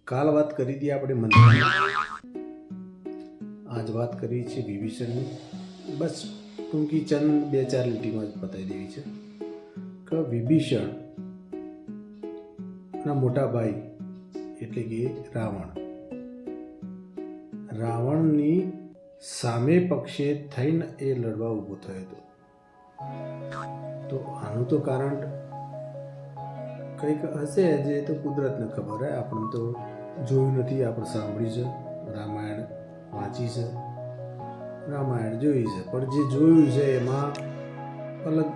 કાલ વાત કરી હતી આપણે મંત્રની, આજ વાત કરી છે વિભીષણની. બસ ટૂંકી ચંદ 2-4 લીટીમાં જ બતાવી દેવી છે કે વિભીષણ ના મોટા ભાઈ એટલે કે રાવણની સામે પક્ષે થઈને એ લડવા ઊભો થયો હતો. તો આનું તો કારણ કંઈક હશે જે તો કુદરતને ખબર હે, આપણે તો જોયું નથી. આપણે સાંભળ્યું છે, રામાયણ વાંચી છે, રામાયણ જોઈ છે, પણ જે જોયું છે એમાં અલગ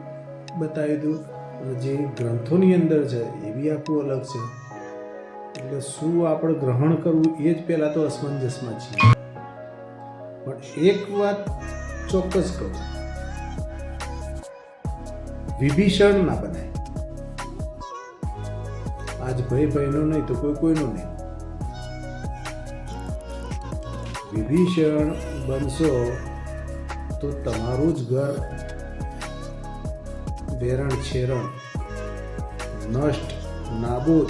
બતાવ્યું હતું અને જે ગ્રંથોની અંદર છે એ બી આખું અલગ છે. એટલે શું આપણે ગ્રહણ કરવું એ જ પહેલાં તો અસમંજસમાં છીએ. પણ એક વાત ચોક્કસ કહું, વિભીષણ ના બનાય. આજ ભાઈનો નહીં તો કોઈનો નહીં. વિભીષણ બનશો તો તમારું જ ઘર વેરણ છેરણ, નષ્ટ નાબૂદ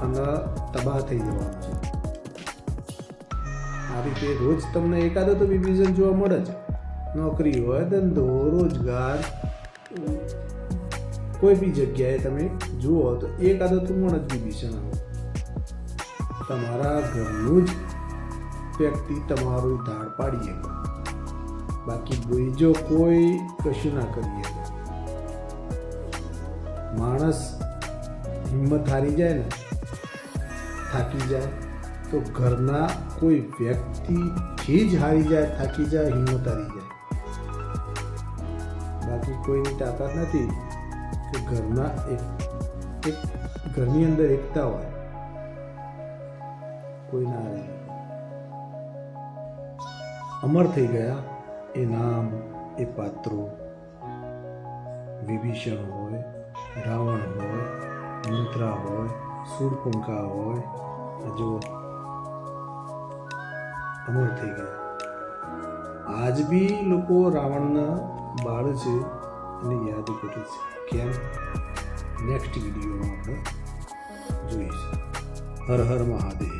અને તબાહ થઈ જવાનું છે. આ રીતે રોજ તમને એકાદો તો વિભીષણ જોવા મળે જ. નોકરી હોય, ધંધો, રોજગાર, કોઈ બી જગ્યાએ તમે જુઓ તો એકાદો તો મળે જ વિભીષણ. તમારા ઘરનું જ વ્યક્તિ તમારું ધાડ પાડી શકે, બાકી બીજો કોઈ કશું ના કરી શકે. માણસ હિંમત હારી જાય ને, થાકી જાય, તો ઘરના કોઈ વ્યક્તિથી જ હારી જાય, થાકી જાય, હિંમત હારી જાય. બાકી કોઈની તાકાત નથી કે ઘરના એક ઘરની અંદર એકતા હોય, કોઈ ના રહે. અમર થઈ ગયા એ નામ, એ પાત્રો. વિભીષણ હોય, રાવણ હોય, મંત્રા હોય, શૂર્પણખા હોય, જો અમર થઈ ગયા. આજ બી લોકો રાવણના બાળ છે અને યાદ કરે છે. કેમ? નેક્સ્ટ વિડીયોમાં આપણે જોઈશું. હર હર મહાદેવ.